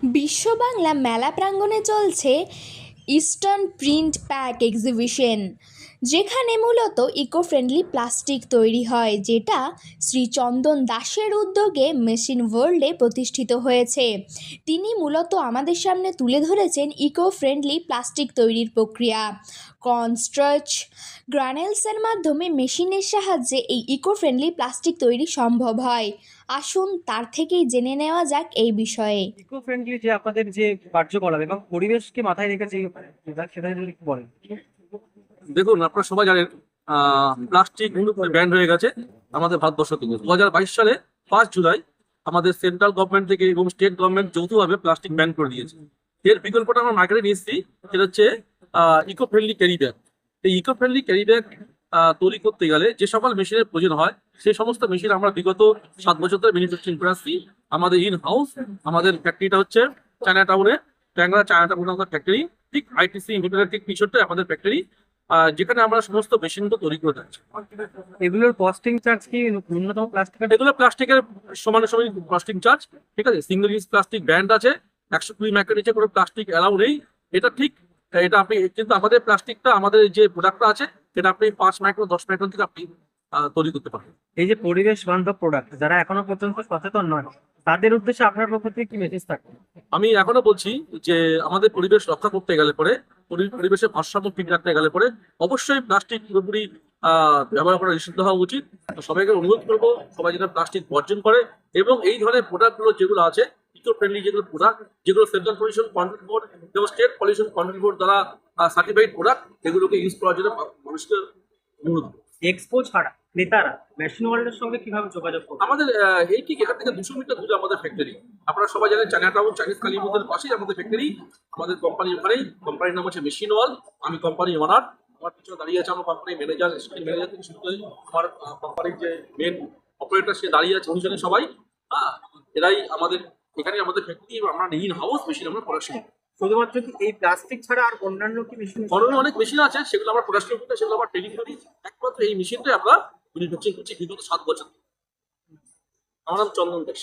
বিশ্ব বাংলা মেলা প্রাঙ্গণে চলছে ইস্টার্ন প্রিন্ট প্যাক এক্সিবিশন, যেখানে মূলত ইকো ফ্রেন্ডলি প্লাস্টিক তৈরি হয়, যেটা শ্রী চন্দন দাসের উদ্যোগে মেশিন ওয়ার্ল্ডে প্রতিষ্ঠিত হয়েছে। তিনি মূলত আমাদের সামনে তুলে ধরেছেন ইকো ফ্রেন্ডলি প্লাস্টিক তৈরির প্রক্রিয়া। কনস্ট্রাচ গ্রানেলসের মাধ্যমে মেশিনের সাহায্যে এই ইকো ফ্রেন্ডলি প্লাস্টিক তৈরি সম্ভব হয়। আসুন তার থেকেই জেনে নেওয়া যাক এই বিষয়ে। ইকো ফ্রেন্ডলি যে আপনাদের যে কার্যকলাপ এবং পরিবেশকে মাথায় রেখে যে সেটা যদি একটু বলেন। দেখুন, আপনারা সবাই জানেন প্লাস্টিক ব্যান হয়ে গেছে আমাদের ভারতবর্ষ থেকে। 2022 সালে 5 জুলাই আমাদের সেন্ট্রাল গভর্নমেন্ট থেকে এবং স্টেট গভর্নমেন্ট যৌথভাবে প্লাস্টিক ব্যান করে দিয়েছে। এর বিকল্পটা আমরা মার্কেটে নিয়ে এসেছি, সেটা হচ্ছে ইকো ফ্রেন্ডলি ক্যারি ব্যাগ। এই ইকো ফ্রেন্ডলি ক্যারি ব্যাগ তৈরি করতে গেলে যে সকল মেশিনের প্রয়োজন হয়, সেই সমস্ত মেশিন আমরা বিগত 7 বছর ধরে ম্যানুফ্যাকচারিং করে আসছি। আমাদের ইন হাউস আমাদের ফ্যাক্টরিটা হচ্ছে চায়না টাউনে, ট্যাংরা চায়না টাউনে আমাদের ফ্যাক্টরি, ঠিক আইটিসি হোটেলের ঠিক পিছনে আমাদের ফ্যাক্টরি, যেখানে আমরা সমস্ত মেশিনগুলো তৈরি করে থাকছি। এগুলোর কস্টিং চার্জ কি ন্যূনতম প্লাস্টিক? এগুলো প্লাস্টিকের সমান কস্টিং চার্জ, ঠিক আছে। সিঙ্গেল ইউজ প্লাস্টিক ব্যান্ড আছে, 120 মাইক্রোর নিচে কোনো প্লাস্টিক অ্যালাউ নেই, এটা ঠিক। এটা আপনি কিন্তু আমাদের প্লাস্টিকটা, আমাদের যে প্রোডাক্টটা আছে, সেটা আপনি 5 মাইক্রো 10 মাইক্রোন থেকে আপনি তৈরি করতে পারবেন। এই যে পরিবেশ বান্ধব প্রোডাক্ট, যারা এখনো পর্যন্ত সচেতন নয়, তাদের উদ্দেশ্যে আপনার পক্ষ থেকে কি মেসেজ থাকবে? আমি এখনো বলছি যে আমাদের পরিবেশ রক্ষা করতে গেলে পরে, পরিবেশের ভারসাম্য ঠিক রাখতে গেলে পরে অবশ্যই প্লাস্টিক পুরোপুরি ব্যবহার করা নিষিদ্ধ হওয়া উচিত। তো সবাইকে অনুরোধ করবো, সবাই যেন প্লাস্টিক বর্জন করে এবং এই ধরনের প্রোডাক্টগুলো যেগুলো আছে, ইকো ফ্রেন্ডলি যেগুলো প্রোডাক্ট, যেগুলো সেন্ট্রাল পলিউশন কন্ট্রোল বোর্ড এবং স্টেট পলিউশন কন্ট্রোল বোর্ড দ্বারা সার্টিফাইড প্রোডাক্ট, এগুলোকে ইউজ করার জন্য মানুষকে অনুরোধ করবো। এক্সপো ছাড়া ক্রেতারা মেশিন ওয়ার্ল্ডের সঙ্গে কিভাবে যোগাযোগ করবে? আমাদের এই ঠিক এখান থেকে 200 মিটার দূরে আমাদের ফ্যাক্টরি। আপনারা সবাই জানেন চায়না টাউন চাইনিজ কালী মন্দিরের পাশেই আমাদের ফ্যাক্টরি। আমাদের কোম্পানি ওখানেই, কোম্পানির নাম হচ্ছে মেশিন ওয়ার্ল্ড। আমি কোম্পানি ওনার, আমার পিছনে দাঁড়িয়ে আছে আমার কোম্পানির ম্যানেজার, স্টিল ম্যানেজার থেকে শুরু করে আমার কোম্পানির যে মেন অপারেটর, সে দাঁড়িয়ে আছে, অনুসারে সবাই। এরাই আমাদের এখানে আমাদের ফ্যাক্টরি এবং আমরা ইন হাউস মেশিন আমরা প্রোডাকশন। শুধুমাত্র কি এই প্লাস্টিক ছাড়া আর অন্যান্য কি মেশিন? অনেক মেশিন আছে, সেগুলো আমরা প্রোডাকশন করি, সেগুলো আমরা ট্রেনিং করি। একমাত্র এই মেশিনটাই আমরা ম্যানুফ্যাকচারিং করছি বিগত 7 বছর। আমার নাম চন্দন দাস।